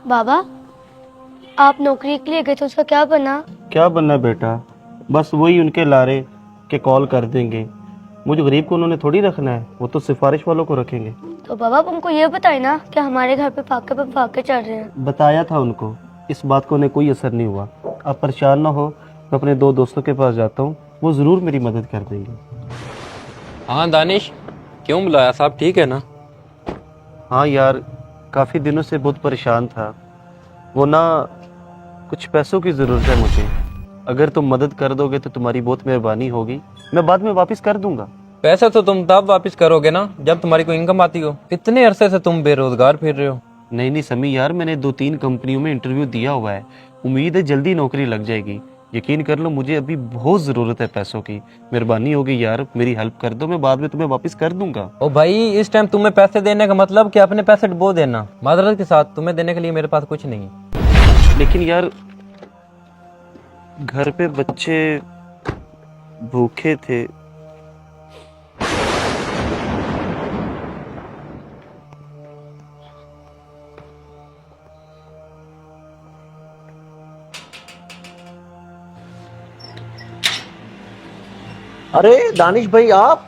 बाबा, आप नौकरी के लिए गए थे, उसका क्या बना? क्या बनना बेटा, बस वही उनके लारे के कॉल कर देंगे। मुझे गरीब को उन्होंने थोड़ी रखना है, वो तो सिफारिश वालों को रखेंगे। तो बाबा आप उनको ये बताए ना कि हमारे घर पे फाके चढ़ रहे हैं। बताया था उनको, इस बात को उन्हें कोई असर नहीं हुआ। आप परेशान ना हो, मैं अपने दो दोस्तों के पास जाता हूँ, वो ज़रूर मेरी मदद कर देंगे। हाँ दानिश, क्यों बुलाया? साहब ठीक है ना? हाँ यार, काफ़ी दिनों से बहुत परेशान था। वो ना, कुछ पैसों की ज़रूरत है मुझे। अगर तुम मदद कर दोगे तो तुम्हारी बहुत मेहरबानी होगी। मैं बाद में वापस कर दूंगा। पैसा तो तुम तब वापस करोगे ना जब तुम्हारी कोई इनकम आती हो। इतने अरसे से तुम बेरोजगार फिर रहे हो। नहीं नहीं समी यार, मैंने 2-3 कंपनियों में इंटरव्यू दिया हुआ है। उम्मीद है जल्दी नौकरी लग जाएगी। यकीन कर लो, मुझे अभी बहुत ज़रूरत है पैसों की। मेहरबानी होगी यार, मेरी हेल्प कर दो, मैं बाद में तुम्हें वापस कर दूंगा। ओ भाई, इस टाइम तुम्हें पैसे देने का मतलब कि अपने पैसे डुबो देना। माजरत के साथ तुम्हें देने के लिए मेरे पास कुछ नहीं। लेकिन यार, घर पे बच्चे भूखे थे। अरे दानिश भाई, आप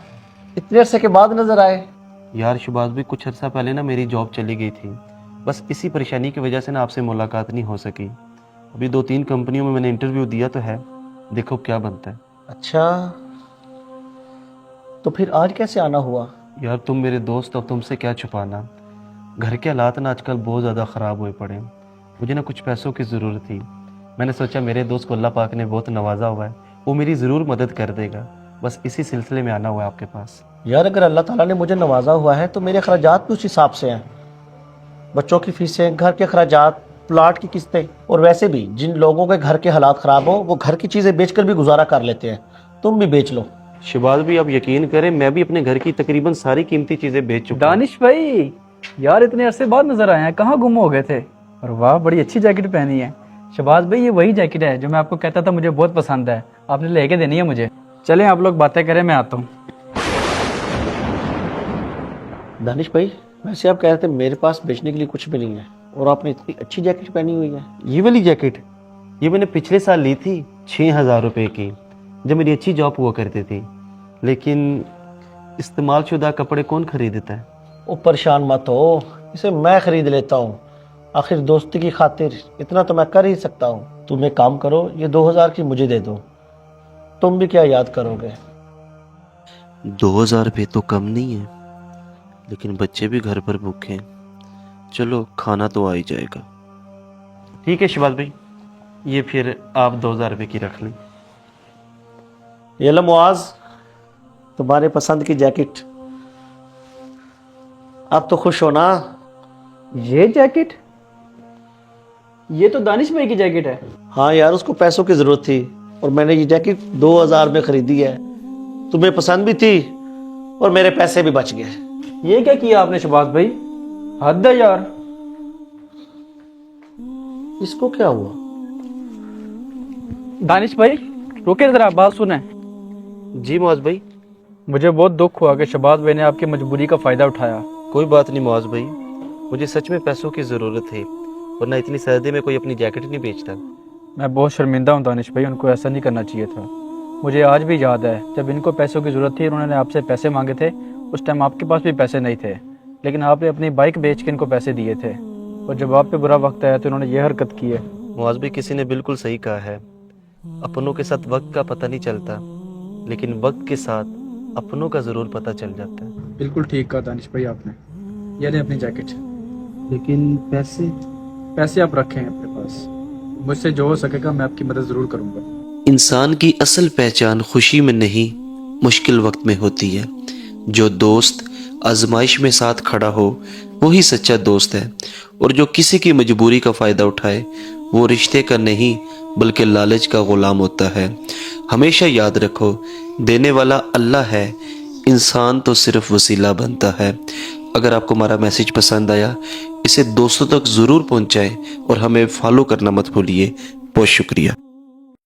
इतने अरसे के बाद नजर आए। यार शुबाज भी, कुछ अर्सा पहले ना मेरी जॉब चली गई थी। बस इसी परेशानी की वजह से ना आपसे मुलाकात नहीं हो सकी। अभी 2-3 कंपनियों में मैंने इंटरव्यू दिया तो है, देखो क्या बनता है। अच्छा, तो फिर आज कैसे आना हुआ? यार तुम मेरे दोस्त हो, तुमसे क्या छुपाना। घर के हालात ना आजकल बहुत ज़्यादा ख़राब हुए पड़े हैं। मुझे ना कुछ पैसों की ज़रूरत थी। मैंने सोचा मेरे दोस्त को अल्लाह पाक ने बहुत नवाजा हुआ है, वो मेरी ज़रूर मदद कर देगा। बस इसी सिलसिले में आना हुआ है आपके पास। यार, अगर अल्लाह ताला ने मुझे नवाजा हुआ है तो मेरे अखराजात भी उस हिसाब से हैं। बच्चों की फीसें, घर के अखराजात, प्लाट की किस्तें, और वैसे भी जिन लोगों के घर के हालात ख़राब हो वो घर की चीज़ें बेचकर भी गुजारा कर लेते हैं। तुम भी बेच लो। शिबाज भी, आप यकीन करें, मैं भी अपने घर की तकरीबन सारी कीमती चीज़ें बेच चुका हूँ। दानिश भाई, यार इतने अरसे बाद नजर आए हैं, कहाँ गुम हो गए थे? और वाह, बड़ी अच्छी जैकेट पहनी है। शबाज भाई, ये वही जैकेट है जो मैं आपको कहता था मुझे बहुत पसंद है, आपने लेके देनी है मुझे। चलें आप लोग बातें करें, मैं आता हूँ। दानिश भाई, वैसे आप कह रहे थे मेरे पास बेचने के लिए कुछ भी नहीं है, और आपने इतनी अच्छी जैकेट पहनी हुई है। ये वाली जैकेट, ये मैंने पिछले साल ली थी 6,000 रुपये की, जब मेरी अच्छी जॉब हुआ करती थी। लेकिन इस्तेमाल शुदा कपड़े कौन खरीदता है। ओ परेशान मत हो, इसे मैं खरीद लेता हूँ। आखिर दोस्ती की खातिर इतना तो मैं कर ही सकता हूँ। तुम एक काम करो, ये 2,000 की मुझे दे दो। तुम भी क्या याद करोगे। 2,000 रुपये तो कम नहीं है, लेकिन बच्चे भी घर पर भूखे हैं। चलो, खाना तो आ ही जाएगा। ठीक है शिबाज भाई, ये फिर आप 2,000 रुपये की रख लें। ये लो मुआज, तुम्हारे पसंद की जैकेट। अब तो खुश हो ना? ये जैकेट? ये तो दानिश भाई की जैकेट है। हाँ यार, उसको पैसों की जरूरत थी और मैंने ये जैकेट 2,000 में खरीदी है। तुम्हें पसंद भी थी और मेरे पैसे भी बच गए। ये क्या किया आपने शबाज भाई? हद है यार। इसको क्या हुआ? दानिश भाई रुके जरा, बात सुने। जी मुआज भाई। मुझे बहुत दुख हुआ कि शबाज भाई ने आपकी मजबूरी का फायदा उठाया। कोई बात नहीं मुआज भाई, मुझे सच में पैसों की ज़रूरत है, वरना इतनी सर्दी में कोई अपनी जैकेट नहीं बेचता। मैं बहुत शर्मिंदा हूँ दानिश भाई, उनको ऐसा नहीं करना चाहिए था। मुझे आज भी याद है जब इनको पैसों की ज़रूरत थी, उन्होंने आपसे पैसे मांगे थे। उस टाइम आपके पास भी पैसे नहीं थे, लेकिन आपने अपनी बाइक बेच के इनको पैसे दिए थे। और जब आप पे बुरा वक्त आया तो उन्होंने ये हरकत की है। मुआज भाई, किसी ने बिल्कुल सही कहा है, अपनों के साथ वक्त का पता नहीं चलता, लेकिन वक्त के साथ अपनों का ज़रूर पता चल जाता है। बिल्कुल ठीक कहा दानिश भाई आपने। ये लें अपनी जैकेट। लेकिन पैसे आप रखें अपने पास, मुझसे जो हो सकेगा मैं आपकी मदद ज़रूर करूँगा। इंसान की असल पहचान खुशी में नहीं, मुश्किल वक्त में होती है। जो दोस्त आजमाइश में साथ खड़ा हो वही सच्चा दोस्त है, और जो किसी की मजबूरी का फ़ायदा उठाए वो रिश्ते का नहीं बल्कि लालच का गुलाम होता है। हमेशा याद रखो, देने वाला अल्लाह है, इंसान तो सिर्फ वसीला बनता है। अगर आपको हमारा मैसेज पसंद आया, इसे दोस्तों तक ज़रूर पहुंचाएं और हमें फॉलो करना मत भूलिए। बहुत शुक्रिया।